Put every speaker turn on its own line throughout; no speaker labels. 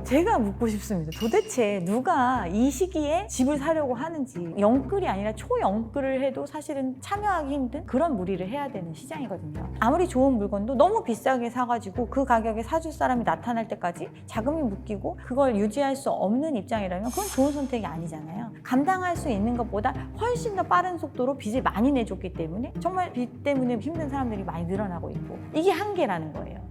제가 묻고 싶습니다. 도대체 누가 이 시기에 집을 사려고 하는지. 영끌이 아니라 초영끌을 해도 사실은 참여하기 힘든 그런 무리를 해야 되는 시장이거든요. 아무리 좋은 물건도 너무 비싸게 사가지고 그 가격에 사줄 사람이 나타날 때까지 자금이 묶이고 그걸 유지할 수 없는 입장이라면 그건 좋은 선택이 아니잖아요. 감당할 수 있는 것보다 훨씬 더 빠른 속도로 빚을 많이 내줬기 때문에 정말 빚 때문에 힘든 사람들이 많이 늘어나고 있고, 이게 한계라는 거예요.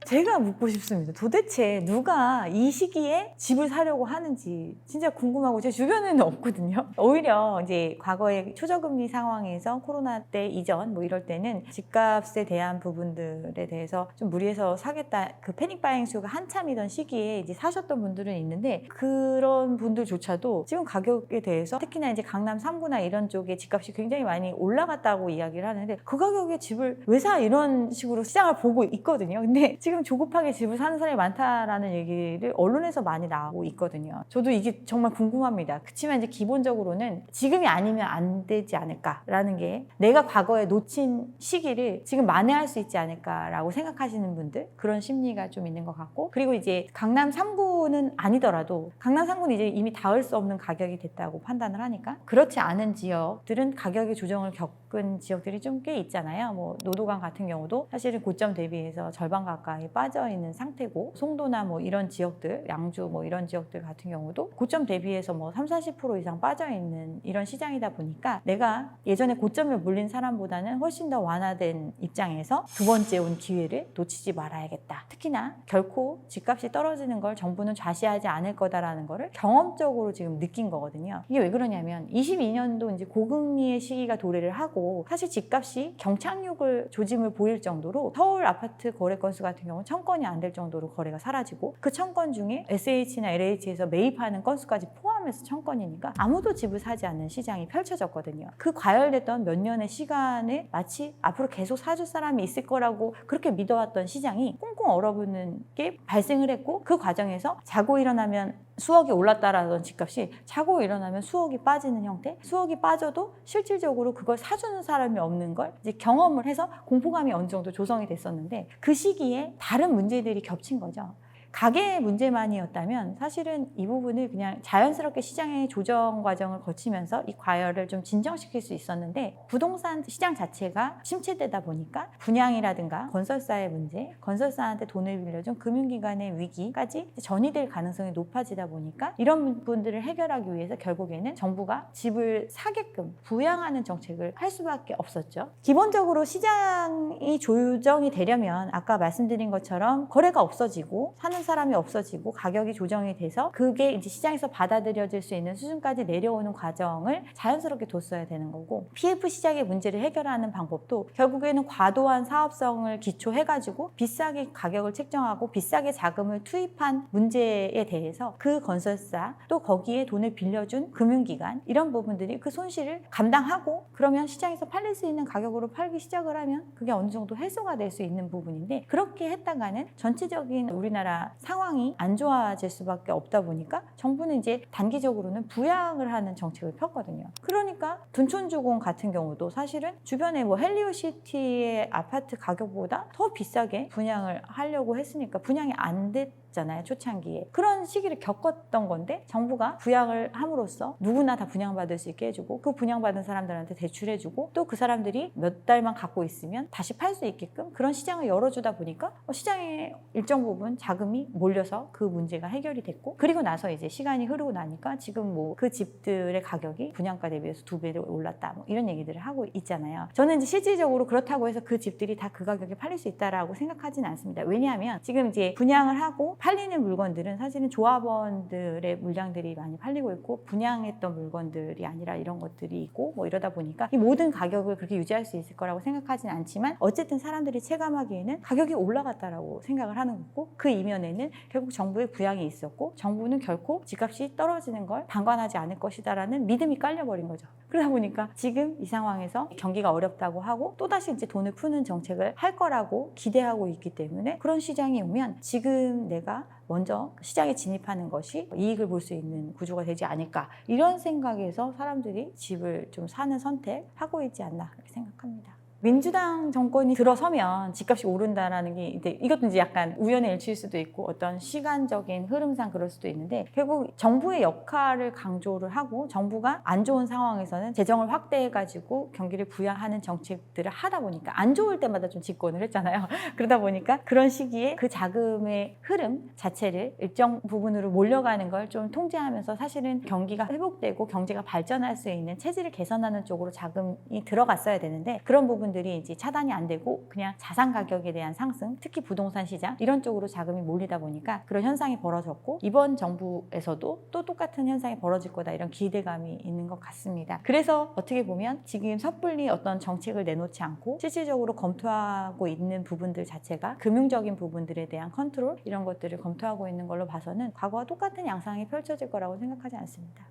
제가 묻고 싶습니다. 도대체 누가 이 시기에 집을 사려고 하는지 진짜 궁금하고, 제 주변에는 없거든요. 오히려 이제 과거의 초저금리 상황에서 코로나 때 이전 뭐 이럴 때는 집값에 대한 부분들에 대해서 좀 무리해서 사겠다, 그 패닉 바잉 수가 한참이던 시기에 이제 사셨던 분들은 있는데, 그런 분들조차도 지금 가격에 대해서 특히나 이제 강남 3구나 이런 쪽에 집값이 굉장히 많이 올라갔다고 이야기를 하는데, 그 가격에 집을 왜 사? 이런 식으로 시장을 보고 있거든요. 근데 지금 조급하게 집을 사는 사람이 많다라는 얘기를 언론에서 많이 나오고 있거든요. 저도 이게 정말 궁금합니다. 그렇지만 이제 기본적으로는 지금이 아니면 안 되지 않을까라는 게, 내가 과거에 놓친 시기를 지금 만회할 수 있지 않을까라고 생각하시는 분들, 그런 심리가 좀 있는 것 같고, 그리고 이제 강남 3구는 아니더라도 강남 3구는 이제 이미 닿을 수 없는 가격이 됐다고 판단을 하니까, 그렇지 않은 지역들은 가격의 조정을 겪은 지역들이 좀 꽤 있잖아요. 뭐 노도강 같은 경우도 사실은 고점 대비해서 절반 가까이 빠져 있는 상태고, 송도나 뭐 이런 지역들, 양주 뭐 이런 지역들 같은 경우도 고점 대비해서 뭐 30-40% 이상 빠져 있는 이런 시장이다 보니까, 내가 예전에 고점에 물린 사람보다는 훨씬 더 완화된 입장에서 두 번째 온 기회를 놓치지 말아야겠다. 특히나 결코 집값이 떨어지는 걸 정부는 좌시하지 않을 거다라는 거를 경험적으로 지금 느낀 거거든요. 이게 왜 그러냐면 22년도 이제 고금리의 시기가 도래를 하고, 사실 집값이 경착륙을 조짐을 보일 정도로 서울 아파트 거래 건수 같은 경우는 1000건이 안 될 정도로 거래가 사라지고, 그 1000건 중에 SH나 LH에서 매입하는 건수까지 포함해서 1000건이니까 아무도 집을 사지 않는 시장이 펼쳐졌거든요. 그 과열됐던 몇 년의 시간에 마치 앞으로 계속 사줄 사람이 있을 거라고 그렇게 믿어왔던 시장이 꽁꽁 얼어붙는 게 발생을 했고, 그 과정에서 자고 일어나면 수억이 올랐다라던 집값이 자고 일어나면 수억이 빠지는 형태, 수억이 빠져도 실질적으로 그걸 사주는 사람이 없는 걸 이제 경험을 해서 공포감이 어느 정도 조성이 됐었는데, 그 시기에 다른 문제들이 겹친 거죠. 가계의 문제만이었다면 사실은 이 부분을 그냥 자연스럽게 시장의 조정 과정을 거치면서 이 과열을 좀 진정시킬 수 있었는데, 부동산 시장 자체가 침체되다 보니까 분양이라든가 건설사의 문제, 건설사한테 돈을 빌려준 금융기관의 위기까지 전이될 가능성이 높아지다 보니까, 이런 부분들을 해결하기 위해서 결국에는 정부가 집을 사게끔 부양하는 정책을 할 수밖에 없었죠. 기본적으로 시장이 조정이 되려면 아까 말씀드린 것처럼 거래가 없어지고 사는 사람이 없어지고 가격이 조정이 돼서 그게 이제 시장에서 받아들여질 수 있는 수준까지 내려오는 과정을 자연스럽게 뒀어야 되는 거고, PF 시장의 문제를 해결하는 방법도 결국에는 과도한 사업성을 기초해가지고 비싸게 가격을 책정하고 비싸게 자금을 투입한 문제에 대해서 그 건설사, 또 거기에 돈을 빌려준 금융기관, 이런 부분들이 그 손실을 감당하고, 그러면 시장에서 팔릴 수 있는 가격으로 팔기 시작을 하면 그게 어느 정도 해소가 될 수 있는 부분인데, 그렇게 했다가는 전체적인 우리나라 상황이 안 좋아질 수밖에 없다 보니까 정부는 이제 단기적으로는 부양을 하는 정책을 폈거든요. 그러니까 둔촌주공 같은 경우도 사실은 주변에 뭐 헬리오시티의 아파트 가격보다 더 비싸게 분양을 하려고 했으니까 분양이 안 됐잖아요, 초창기에. 그런 시기를 겪었던 건데, 정부가 부양을 함으로써 누구나 다 분양받을 수 있게 해주고, 그 분양받은 사람들한테 대출해주고, 또 그 사람들이 몇 달만 갖고 있으면 다시 팔 수 있게끔 그런 시장을 열어주다 보니까 시장에 일정 부분 자금이 몰려서 그 문제가 해결이 됐고, 그리고 나서 이제 시간이 흐르고 나니까 지금 뭐 그 집들의 가격이 분양가 대비해서 2배로 올랐다, 뭐 이런 얘기들을 하고 있잖아요. 저는 이제 실질적으로 그렇다고 해서 그 집들이 다 그 가격에 팔릴 수 있다라고 생각하지는 않습니다. 왜냐하면 지금 이제 분양을 하고 팔리는 물건들은 사실은 조합원들의 물량들이 많이 팔리고 있고, 분양했던 물건들이 아니라 이런 것들이 있고, 뭐 이러다 보니까 이 모든 가격을 그렇게 유지할 수 있을 거라고 생각하지는 않지만, 어쨌든 사람들이 체감하기에는 가격이 올라갔다라고 생각을 하는 거고, 그 이면에는 결국 정부의 부양이 있었고, 정부는 결코 집값이 떨어지는 걸 방관하지 않을 것이다라는 믿음이 깔려버린 거죠. 그러다 보니까 지금 이 상황에서 경기가 어렵다고 하고 또다시 이제 돈을 푸는 정책을 할 거라고 기대하고 있기 때문에, 그런 시장이 오면 지금 내가 먼저 시장에 진입하는 것이 이익을 볼 수 있는 구조가 되지 않을까, 이런 생각에서 사람들이 집을 좀 사는 선택하고 있지 않나 그렇게 생각합니다. 민주당 정권이 들어서면 집값이 오른다라는 게 이것도 이제 약간 우연의 일치일 수도 있고 어떤 시간적인 흐름상 그럴 수도 있는데 결국 정부의 역할을 강조를 하고 정부가 안 좋은 상황에서는 재정을 확대해가지고 경기를 부양하는 정책들을 하다 보니까 안 좋을 때마다 좀 집권을 했잖아요. 그러다 보니까 그런 시기에 그 자금의 흐름 자체를 일정 부분으로 몰려가는 걸 좀 통제하면서 사실은 경기가 회복되고 경제가 발전할 수 있는 체질을 개선하는 쪽으로 자금이 들어갔어야 되는데 그런 부분들이 이제 차단이 안 되고 그냥 자산 가격에 대한 상승, 특히 부동산 시장 이런 쪽으로 자금이 몰리다 보니까 그런 현상이 벌어졌고 이번 정부에서도 또 똑같은 현상이 벌어질 거다 이런 기대감이 있는 것 같습니다. 그래서 어떻게 보면 지금 섣불리 어떤 정책을 내놓지 않고 실질적으로 검토하고 있는 부분들 자체가 금융적인 부분들에 대한 컨트롤 이런 것들을 검토하고 있는 걸로 봐서는 과거와 똑같은 양상이 펼쳐질 거라고 생각하지 않습니다.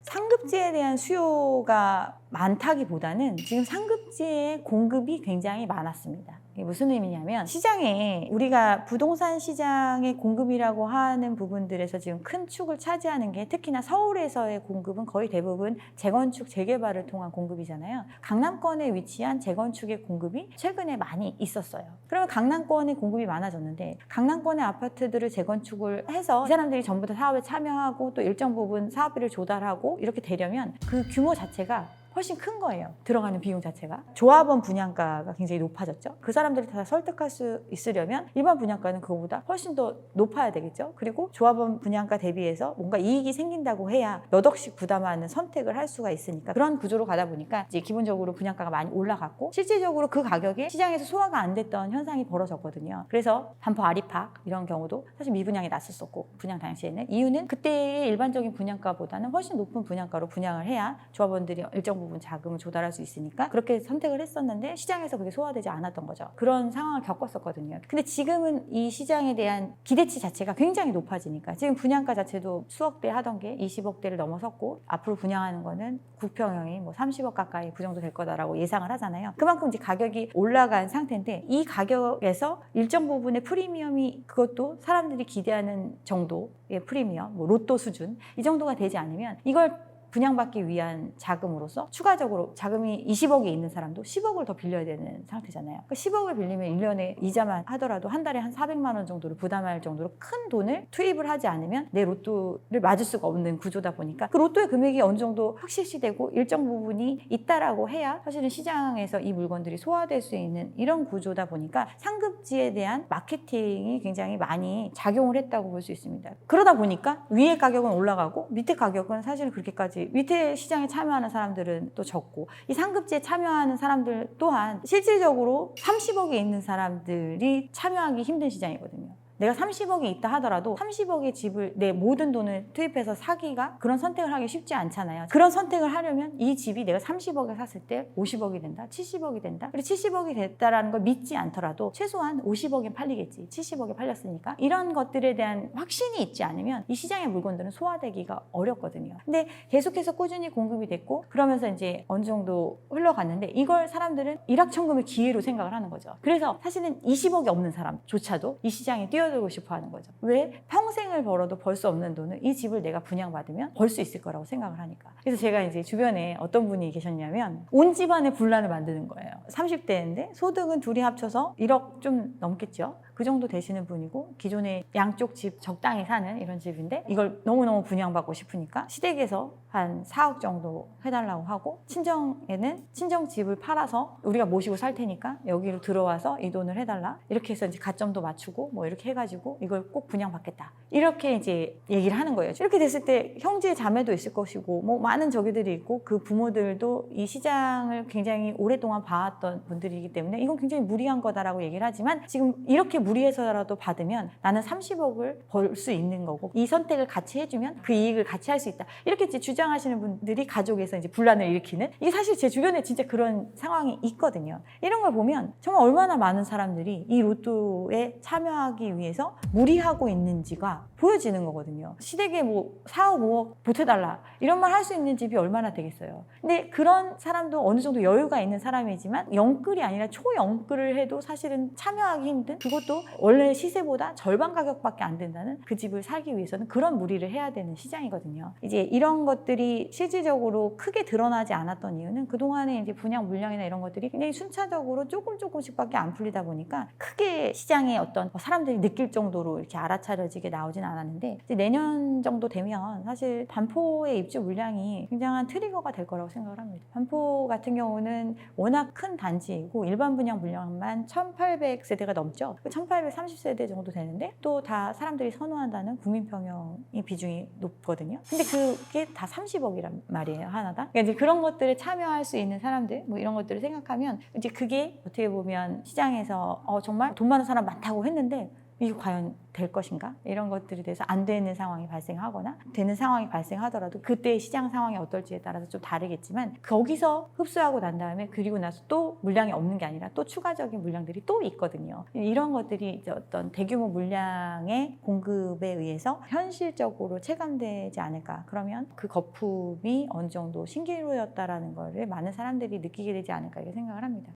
상급지에 대한 수요가 많다기보다는 지금 상급지의 공급이 굉장히 많았습니다. 이게 무슨 의미냐면 시장에 우리가 부동산 시장의 공급이라고 하는 부분들에서 지금 큰 축을 차지하는 게 특히나 서울에서의 공급은 거의 대부분 재건축, 재개발을 통한 공급이잖아요. 강남권에 위치한 재건축의 공급이 최근에 많이 있었어요. 그러면 강남권의 공급이 많아졌는데 강남권의 아파트들을 재건축을 해서 이 사람들이 전부 다 사업에 참여하고 또 일정 부분 사업비를 조달하고 이렇게 되려면 그 규모 자체가 훨씬 큰 거예요. 들어가는 비용 자체가. 조합원 분양가가 굉장히 높아졌죠. 그 사람들을 다 설득할 수 있으려면 일반 분양가는 그거보다 훨씬 더 높아야 되겠죠. 그리고 조합원 분양가 대비해서 뭔가 이익이 생긴다고 해야 몇 억씩 부담하는 선택을 할 수가 있으니까 그런 구조로 가다 보니까 이제 기본적으로 분양가가 많이 올라갔고 실질적으로 그 가격에 시장에서 소화가 안 됐던 현상이 벌어졌거든요. 그래서 반포 아리팍 이런 경우도 사실 미분양이 났었었고 분양 당시에는 이유는 그때의 일반적인 분양가보다는 훨씬 높은 분양가로 분양을 해야 조합원들이 일정 부분 자금을 조달할 수 있으니까 그렇게 선택을 했었는데 시장에서 그게 소화되지 않았던 거죠. 그런 상황을 겪었었거든요. 근데 지금은 이 시장에 대한 기대치 자체가 굉장히 높아지니까 지금 분양가 자체도 수억대 하던 게 20억대를 넘어섰고 앞으로 분양하는 거는 9평형이 뭐 30억 가까이 그 정도 될 거다라고 예상을 하잖아요. 그만큼 이제 가격이 올라간 상태인데 이 가격에서 일정 부분의 프리미엄이 그것도 사람들이 기대하는 정도의 프리미엄, 뭐 로또 수준 이 정도가 되지 않으면 이걸 분양받기 위한 자금으로서 추가적으로 자금이 20억이 있는 사람도 10억을 더 빌려야 되는 상태잖아요. 그러니까 10억을 빌리면 1년에 이자만 하더라도 한 달에 한 400만 원 정도를 부담할 정도로 큰 돈을 투입을 하지 않으면 내 로또를 맞을 수가 없는 구조다 보니까 그 로또의 금액이 어느 정도 확실시되고 일정 부분이 있다라고 해야 사실은 시장에서 이 물건들이 소화될 수 있는 이런 구조다 보니까 상급지에 대한 마케팅이 굉장히 많이 작용을 했다고 볼 수 있습니다. 그러다 보니까 위의 가격은 올라가고 밑에 가격은 사실은 그렇게까지 밑에 시장에 참여하는 사람들은 또 적고 이 상급지에 참여하는 사람들 또한 실질적으로 30억이 있는 사람들이 참여하기 힘든 시장이거든요. 내가 30억이 있다 하더라도 30억의 집을 내 모든 돈을 투입해서 사기가 그런 선택을 하기 쉽지 않잖아요. 그런 선택을 하려면 이 집이 내가 30억에 샀을 때 50억이 된다, 70억이 된다. 그리고 70억이 됐다라는 걸 믿지 않더라도 최소한 50억에 팔리겠지. 70억에 팔렸으니까. 이런 것들에 대한 확신이 있지 않으면 이 시장의 물건들은 소화되기가 어렵거든요. 근데 계속해서 꾸준히 공급이 됐고 그러면서 이제 어느 정도 흘러갔는데 이걸 사람들은 일확천금의 기회로 생각을 하는 거죠. 그래서 사실은 20억이 없는 사람조차도 이 시장에 뛰어들고 싶어 하는 거죠. 왜? 평생을 벌어도 벌 수 없는 돈을 이 집을 내가 분양받으면 벌 수 있을 거라고 생각을 하니까. 그래서 제가 이제 주변에 어떤 분이 계셨냐면 온 집안의 분란을 만드는 거예요. 30대인데 소득은 둘이 합쳐서 1억 좀 넘겠죠. 그 정도 되시는 분이고 기존에 양쪽 집 적당히 사는 이런 집인데 이걸 너무너무 분양받고 싶으니까 시댁에서 한 4억 정도 해달라고 하고 친정에는 친정 집을 팔아서 우리가 모시고 살 테니까 여기로 들어와서 이 돈을 해달라 이렇게 해서 이제 가점도 맞추고 뭐 이렇게 해가지고 이걸 꼭 분양받겠다 이렇게 이제 얘기를 하는 거예요. 이렇게 됐을 때 형제 자매도 있을 것이고 뭐 많은 저기들이 있고 그 부모들도 이 시장을 굉장히 오랫동안 봐왔던 분들이기 때문에 이건 굉장히 무리한 거다라고 얘기를 하지만 지금 이렇게 무리해서라도 받으면 나는 30억을 벌 수 있는 거고 이 선택을 같이 해주면 그 이익을 같이 할 수 있다 이렇게 이제 주장하시는 분들이 가족에서 이제 분란을 일으키는 이게 사실 제 주변에 진짜 그런 상황이 있거든요. 이런 걸 보면 정말 얼마나 많은 사람들이 이 로또에 참여하기 위해서 무리하고 있는지가 보여지는 거거든요. 시댁에 뭐 4억 5억 보태달라 이런 말 할 수 있는 집이 얼마나 되겠어요. 근데 그런 사람도 어느 정도 여유가 있는 사람이지만 영끌이 아니라 초영끌을 해도 사실은 참여하기 힘든 그것도 원래 시세보다 절반 가격밖에 안 된다는 그 집을 살기 위해서는 그런 무리를 해야 되는 시장이거든요. 이제 이런 것들이 실질적으로 크게 드러나지 않았던 이유는 그동안에 이제 분양 물량이나 이런 것들이 굉장히 순차적으로 조금씩밖에 안 풀리다 보니까 크게 시장에 어떤 사람들이 느낄 정도로 이렇게 알아차려지게 나오진 않았는데, 이제 내년 정도 되면 사실 반포의 입주 물량이 굉장한 트리거가 될 거라고 생각을 합니다. 반포 같은 경우는 워낙 큰 단지이고 일반 분양 물량만 1800세대가 넘죠. 1830세대 정도 되는데 또 다 사람들이 선호한다는 국민평형의 비중이 높거든요. 근데 그게 다 30억이란 말이에요, 하나당. 그러니까 이제 그런 것들을 참여할 수 있는 사람들, 뭐 이런 것들을 생각하면 이제 그게 어떻게 보면 시장에서 정말 돈 많은 사람 많다고 했는데 이게 과연 될 것인가? 이런 것들에 대해서 안 되는 상황이 발생하거나 되는 상황이 발생하더라도 그때의 시장 상황이 어떨지에 따라서 좀 다르겠지만, 거기서 흡수하고 난 다음에 그리고 나서 또 물량이 없는 게 아니라 또 추가적인 물량들이 또 있거든요. 이런 것들이 이제 어떤 대규모 물량의 공급에 의해서 현실적으로 체감되지 않을까. 그러면 그 거품이 어느 정도 신기루였다라는 거를 많은 사람들이 느끼게 되지 않을까 이렇게 생각을 합니다.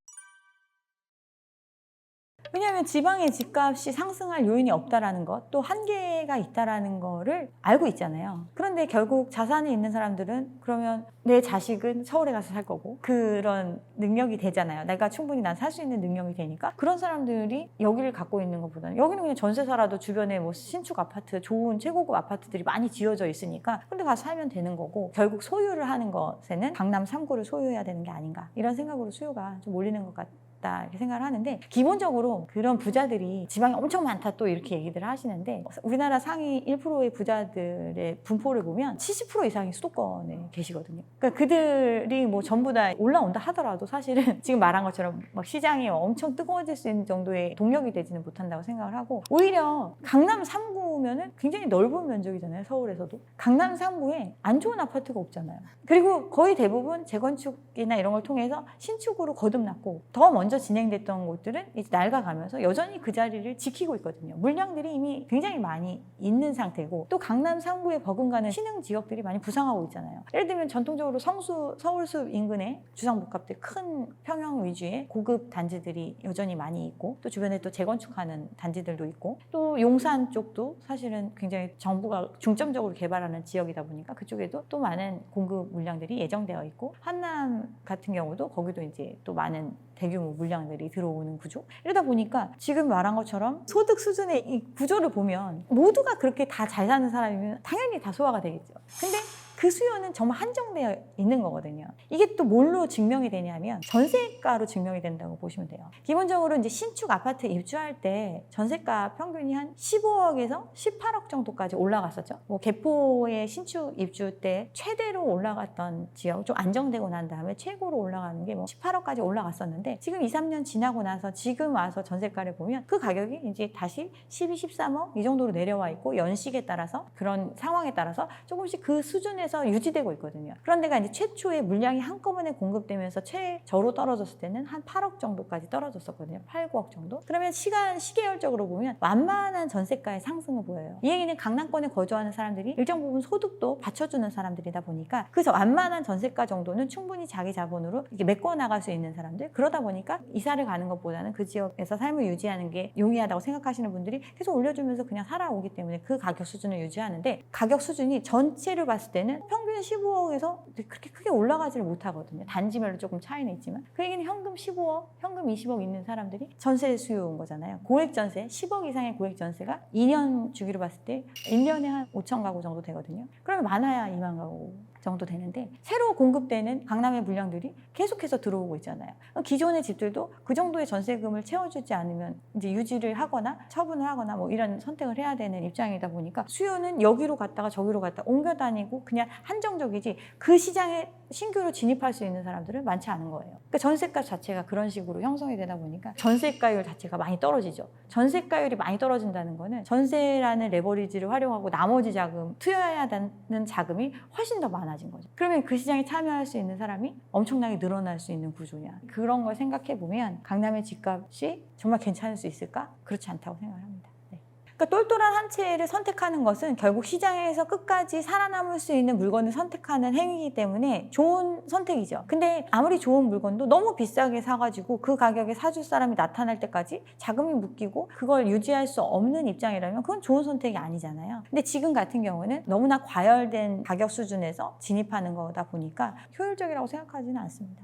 왜냐하면 지방의 집값이 상승할 요인이 없다라는 것, 또 한계가 있다라는 거를 알고 있잖아요. 그런데 결국 자산이 있는 사람들은 그러면 내 자식은 서울에 가서 살 거고 그런 능력이 되잖아요. 내가 충분히 난 살 수 있는 능력이 되니까 그런 사람들이 여기를 갖고 있는 것보다는 여기는 그냥 전세 살아도 주변에 뭐 신축 아파트, 좋은 최고급 아파트들이 많이 지어져 있으니까 근데 가서 살면 되는 거고, 결국 소유를 하는 것에는 강남 3구를 소유해야 되는 게 아닌가 이런 생각으로 수요가 좀 몰리는 것 같아요. 이렇게 생각을 하는데, 기본적으로 그런 부자들이 지방에 엄청 많다 또 이렇게 얘기들 하시는데, 우리나라 상위 1%의 부자들의 분포를 보면 70% 이상이 수도권에 계시거든요. 그러니까 그들이 뭐 전부 다 올라온다 하더라도 사실은 지금 말한 것처럼 막 시장이 엄청 뜨거워질 수 있는 정도의 동력이 되지는 못한다고 생각을 하고, 오히려 강남 3구면은 굉장히 넓은 면적이잖아요. 서울에서도 강남 3구에 안 좋은 아파트가 없잖아요. 그리고 거의 대부분 재건축이나 이런 걸 통해서 신축으로 거듭났고, 더 먼저 진행됐던 곳들은 이제 낡아가면서 여전히 그 자리를 지키고 있거든요. 물량들이 이미 굉장히 많이 있는 상태고, 또 강남 3구에 버금가는 신흥 지역들이 많이 부상하고 있잖아요. 예를 들면 전통적으로 성수, 서울숲 인근에 주상복합들 큰 평형 위주의 고급 단지들이 여전히 많이 있고, 또 주변에 또 재건축하는 단지들도 있고, 또 용산 쪽도 사실은 굉장히 정부가 중점적으로 개발하는 지역이다 보니까 그쪽에도 또 많은 공급 물량들이 예정되어 있고, 한남 같은 경우도 거기도 이제 또 많은 대규모 물량들이 들어오는 구조. 이러다 보니까 지금 말한 것처럼 소득 수준의 이 구조를 보면 모두가 그렇게 다 잘 사는 사람이면 당연히 다 소화가 되겠죠. 근데 그 수요는 정말 한정되어 있는 거거든요. 이게 또 뭘로 증명이 되냐면 전세가로 증명이 된다고 보시면 돼요. 기본적으로 이제 신축 아파트 입주할 때 전세가 평균이 한 15억에서 18억 정도까지 올라갔었죠. 뭐 개포의 신축 입주 때 최대로 올라갔던 지역, 좀 안정되고 난 다음에 최고로 올라가는 게 뭐 18억까지 올라갔었는데, 지금 2, 3년 지나고 나서 지금 와서 전세가를 보면 그 가격이 이제 다시 12, 13억 이 정도로 내려와 있고, 연식에 따라서 그런 상황에 따라서 조금씩 그 수준에서 유지되고 있거든요. 그런데가 이제 최초의 물량이 한꺼번에 공급되면서 최저로 떨어졌을 때는 한 8억 정도까지 떨어졌었거든요. 8, 9억 정도. 그러면 시계열적으로 보면 완만한 전세가의 상승을 보여요. 이 얘기는 강남권에 거주하는 사람들이 일정 부분 소득도 받쳐주는 사람들이다 보니까 그 완만한 전세가 정도는 충분히 자기 자본으로 이렇게 메꿔 나갈 수 있는 사람들. 그러다 보니까 이사를 가는 것보다는 그 지역에서 삶을 유지하는 게 용이하다고 생각하시는 분들이 계속 올려주면서 그냥 살아오기 때문에 그 가격 수준을 유지하는데, 가격 수준이 전체를 봤을 때는 평균 15억에서 그렇게 크게 올라가지를 못하거든요. 단지별로 조금 차이는 있지만. 그 얘기는 현금 15억, 현금 20억 있는 사람들이 전세 수요인 거잖아요. 고액 전세, 10억 이상의 고액 전세가 2년 주기로 봤을 때 1년에 한 5천 가구 정도 되거든요. 그러면 많아야 2만 가구 정도 되는데, 새로 공급되는 강남의 물량들이 계속해서 들어오고 있잖아요. 기존의 집들도 그 정도의 전세금을 채워주지 않으면 이제 유지를 하거나 처분을 하거나 뭐 이런 선택을 해야 되는 입장이다 보니까 수요는 여기로 갔다가 저기로 갔다가 옮겨 다니고 그냥 한정적이지, 그 시장에 신규로 진입할 수 있는 사람들은 많지 않은 거예요. 그러니까 전세값 자체가 그런 식으로 형성이 되다 보니까 전세가율 자체가 많이 떨어지죠. 전세가율이 많이 떨어진다는 거는 전세라는 레버리지를 활용하고 나머지 자금, 투여해야 되는 자금이 훨씬 더 많아진 거죠. 그러면 그 시장에 참여할 수 있는 사람이 엄청나게 늘어날 수 있는 구조냐. 그런 걸 생각해 보면 강남의 집값이 정말 괜찮을 수 있을까? 그렇지 않다고 생각을 합니다. 네. 그러니까 똘똘한 한 채를 선택하는 것은 결국 시장에서 끝까지 살아남을 수 있는 물건을 선택하는 행위이기 때문에 좋은 선택이죠. 근데 아무리 좋은 물건도 너무 비싸게 사가지고 그 가격에 사줄 사람이 나타날 때까지 자금이 묶이고 그걸 유지할 수 없는 입장이라면 그건 좋은 선택이 아니잖아요. 근데 지금 같은 경우는 너무나 과열된 가격 수준에서 진입하는 거다 보니까 효율적이라고 생각하지는 않습니다.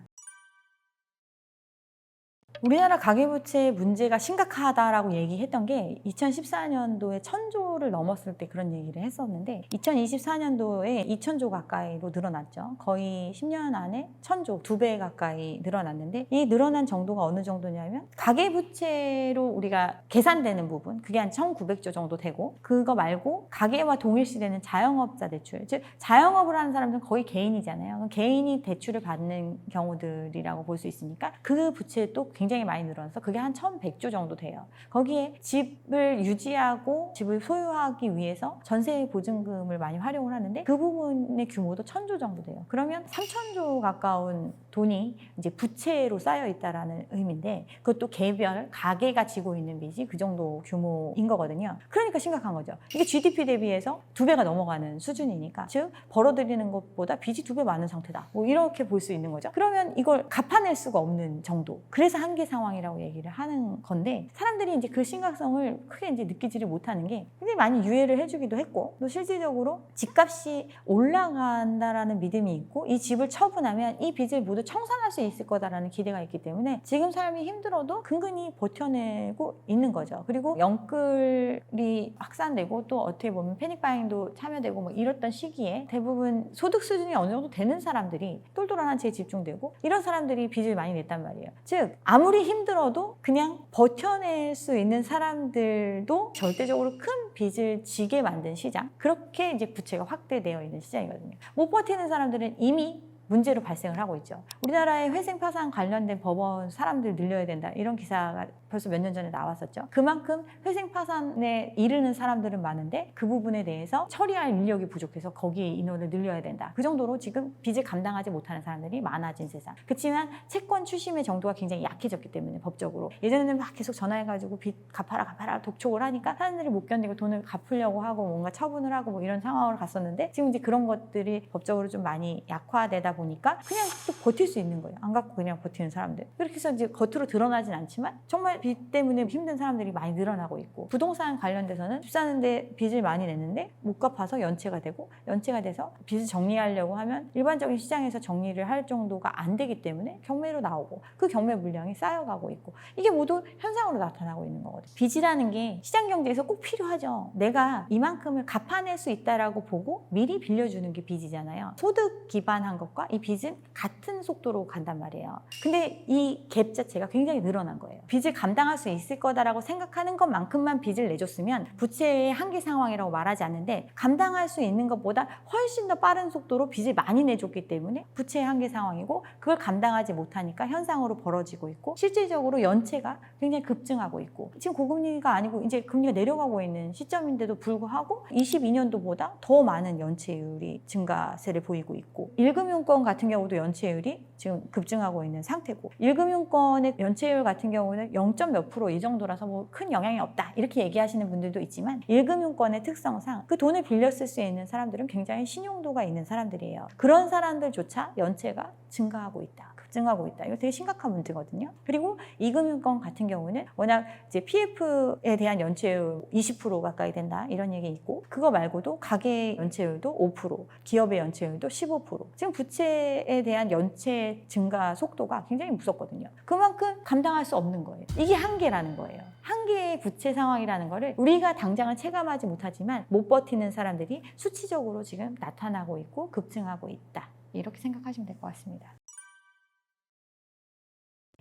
우리나라 가계부채 문제가 심각하다라고 얘기했던 게 2014년도에 1000조를 넘었을 때 그런 얘기를 했었는데 2024년도에 2000조 가까이로 늘어났죠. 거의 10년 안에 1000조, 2배 가까이 늘어났는데 이 늘어난 정도가 어느 정도냐면 가계부채로 우리가 계산되는 부분 그게 한 1900조 정도 되고 그거 말고 가계와 동일시되는 자영업자 대출 즉 자영업을 하는 사람들은 거의 개인이잖아요. 개인이 대출을 받는 경우들이라고 볼 수 있으니까 그 부채도 굉장히 많이 늘어나서 그게 한 1100조 정도 돼요. 거기에 집을 유지하고 집을 소유하기 위해서 전세 보증금을 많이 활용을 하는데 그 부분의 규모도 1000조 정도 돼요. 그러면 3000조 가까운 돈이 이제 부채로 쌓여 있다라는 의미인데 그것도 개별 가계가 지고 있는 빚이 그 정도 규모인 거거든요. 그러니까 심각한 거죠. 이게 GDP 대비해서 2배가 넘어가는 수준이니까 즉 벌어들이는 것보다 빚이 2배 많은 상태다. 뭐 이렇게 볼 수 있는 거죠. 그러면 이걸 갚아낼 수가 없는 정도. 그래서 한계 상황이라고 얘기를 하는 건데 사람들이 이제 그 심각성을 크게 이제 느끼지를 못하는 게 굉장히 많이 유예를 해주기도 했고 또 실질적으로 집값이 올라간다라는 믿음이 있고 이 집을 처분하면 이 빚을 모두 청산할 수 있을 거다라는 기대가 있기 때문에 지금 삶이 힘들어도 근근히 버텨내고 있는 거죠. 그리고 영끌이 확산되고 또 어떻게 보면 패닉바잉도 참여되고 뭐 이랬던 시기에 대부분 소득 수준이 어느 정도 되는 사람들이 똘똘한 한 채에 집중되고 이런 사람들이 빚을 많이 냈단 말이에요. 즉 아무리 힘들어도 그냥 버텨낼 수 있는 사람들도 절대적으로 큰 빚을 지게 만든 시장 그렇게 이제 부채가 확대되어 있는 시장이거든요. 못 버티는 사람들은 이미 문제로 발생을 하고 있죠. 우리나라의 회생 파산 관련된 법원 사람들 늘려야 된다 이런 기사가 벌써 몇 년 전에 나왔었죠. 그만큼 회생 파산에 이르는 사람들은 많은데 그 부분에 대해서 처리할 인력이 부족해서 거기에 인원을 늘려야 된다. 그 정도로 지금 빚을 감당하지 못하는 사람들이 많아진 세상. 그렇지만 채권 추심의 정도가 굉장히 약해졌기 때문에 법적으로 예전에는 막 계속 전화해가지고 빚 갚아라 독촉을 하니까 사람들이 못 견디고 돈을 갚으려고 하고 뭔가 처분을 하고 뭐 이런 상황으로 갔었는데 지금 이제 그런 것들이 법적으로 좀 많이 약화되다 보니까 그냥 또 버틸 수 있는 거예요. 안 갖고 그냥 버티는 사람들. 그렇게 해서 이제 겉으로 드러나진 않지만 정말 빚 때문에 힘든 사람들이 많이 늘어나고 있고 부동산 관련돼서는 집 사는데 빚을 많이 냈는데 못 갚아서 연체가 되고 연체가 돼서 빚을 정리하려고 하면 일반적인 시장에서 정리를 할 정도가 안 되기 때문에 경매로 나오고 그 경매 물량이 쌓여가고 있고 이게 모두 현상으로 나타나고 있는 거거든요. 빚이라는 게 시장 경제에서 꼭 필요하죠. 내가 이만큼을 갚아낼 수 있다라고 보고 미리 빌려주는 게 빚이잖아요. 소득 기반한 것과 이 빚은 같은 속도로 간단 말이에요. 근데 이 갭 자체가 굉장히 늘어난 거예요. 빚을 감당할 수 있을 거다라고 생각하는 것만큼만 빚을 내줬으면 부채의 한계 상황이라고 말하지 않는데 감당할 수 있는 것보다 훨씬 더 빠른 속도로 빚을 많이 내줬기 때문에 부채의 한계 상황이고 그걸 감당하지 못하니까 현상으로 벌어지고 있고 실질적으로 연체가 굉장히 급증하고 있고 지금 고금리가 아니고 이제 금리가 내려가고 있는 시점인데도 불구하고 22년도보다 더 많은 연체율이 증가세를 보이고 있고 1금융권 같은 경우도 연체율이 지금 급증하고 있는 상태고 1금융권의 연체율 같은 경우는 0. 몇 프로 이 정도라서 뭐 큰 영향이 없다 이렇게 얘기하시는 분들도 있지만 1금융권의 특성상 그 돈을 빌려 쓸 수 있는 사람들은 굉장히 신용도가 있는 사람들이에요. 그런 사람들조차 연체가 증가하고 있다. 급증하고 있다. 이거 되게 심각한 문제거든요. 그리고 2금융권 같은 경우는 워낙 이제 PF에 대한 연체율 20% 가까이 된다 이런 얘기 있고 그거 말고도 가계 연체율도 5%, 기업의 연체율도 15%. 지금 부채에 대한 연체 증가 속도가 굉장히 무섭거든요. 그만큼 감당할 수 없는 거예요. 이게 한계라는 거예요. 한계의 부채 상황이라는 거를 우리가 당장은 체감하지 못하지만 못 버티는 사람들이 수치적으로 지금 나타나고 있고 급증하고 있다. 이렇게 생각하시면 될 것 같습니다.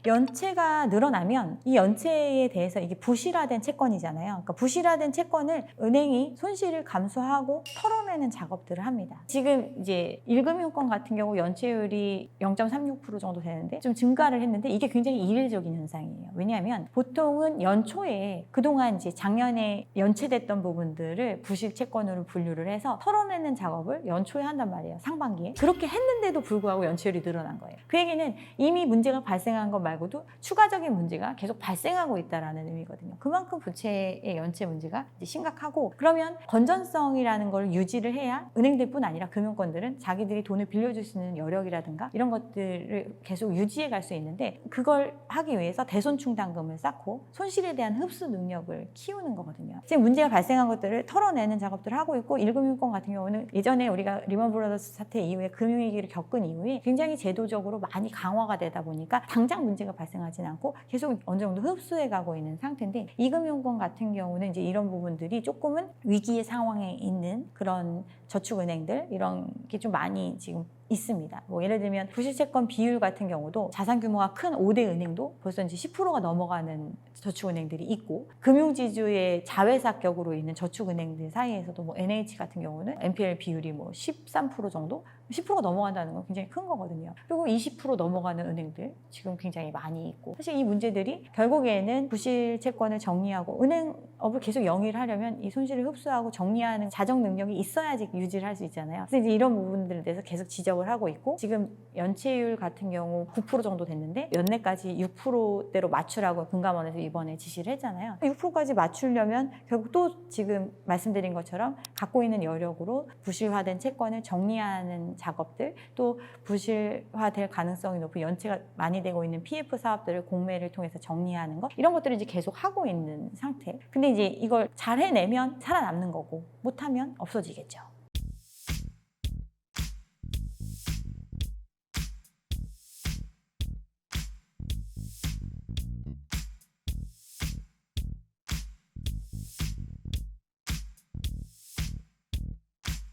연체가 늘어나면 이 연체에 대해서 이게 부실화된 채권이잖아요. 그러니까 부실화된 채권을 은행이 손실을 감수하고 털어내는 작업들을 합니다. 지금 이제 1금융권 같은 경우 연체율이 0.36% 정도 되는데 좀 증가를 했는데 이게 굉장히 이례적인 현상이에요. 왜냐하면 보통은 연초에 그동안 이제 작년에 연체됐던 부분들을 부실 채권으로 분류를 해서 털어내는 작업을 연초에 한단 말이에요. 상반기에. 그렇게 했는데도 불구하고 연체율이 늘어난 거예요. 그 얘기는 이미 문제가 발생한 것 말고도 추가적인 문제가 계속 발생하고 있다라는 의미거든요. 그만큼 부채의 연체 문제가 이제 심각하고, 그러면 건전성이라는 걸 유지를 해야 은행들뿐 아니라 금융권들은 자기들이 돈을 빌려줄 수 있는 여력이라든가 이런 것들을 계속 유지해 갈 수 있는데, 그걸 하기 위해서 대손충당금을 쌓고 손실에 대한 흡수 능력을 키우는 거거든요. 지금 문제가 발생한 것들을 털어내는 작업들을 하고 있고, 1금융권 같은 경우는 예전에 우리가 리먼 브라더스 사태 이후에 금융위기를 겪은 이후에 굉장히 제도적으로 많이 강화가 되다 보니까 당장 문제가 발생하진 않고 계속 어느 정도 흡수해 가고 있는 상태인데, 2금융권 같은 경우는 이제 이런 부분들이 조금은 위기의 상황에 있는 그런 저축은행들, 이런 게 좀 많이 지금 있습니다. 뭐 예를 들면 부실채권 비율 같은 경우도 자산 규모가 큰 5대 은행도 벌써 이제 10%가 넘어가는 저축은행들이 있고, 금융지주의 자회사격으로 있는 저축은행들 사이에서도 뭐 NH 같은 경우는 NPL 비율이 뭐 13% 정도? 10%가 넘어간다는 건 굉장히 큰 거거든요. 그리고 20% 넘어가는 은행들 지금 굉장히 많이 있고, 사실 이 문제들이 결국에는 부실채권을 정리하고, 은행업을 계속 영위를 하려면 이 손실을 흡수하고 정리하는 자정 능력이 있어야지 유지를 할 수 있잖아요. 그래서 이제 이런 부분들에 대해서 계속 지적을 하고 있고, 지금 연체율 같은 경우 9% 정도 됐는데 연내까지 6%대로 맞추라고 금감원에서 이번에 지시를 했잖아요. 6%까지 맞추려면 결국 또 지금 말씀드린 것처럼 갖고 있는 여력으로 부실화된 채권을 정리하는 작업들, 또 부실화될 가능성이 높은 연체가 많이 되고 있는 PF 사업들을 공매를 통해서 정리하는 것, 이런 것들을 이제 계속 하고 있는 상태. 근데 이제 이걸 잘 해내면 살아남는 거고, 못하면 없어지겠죠.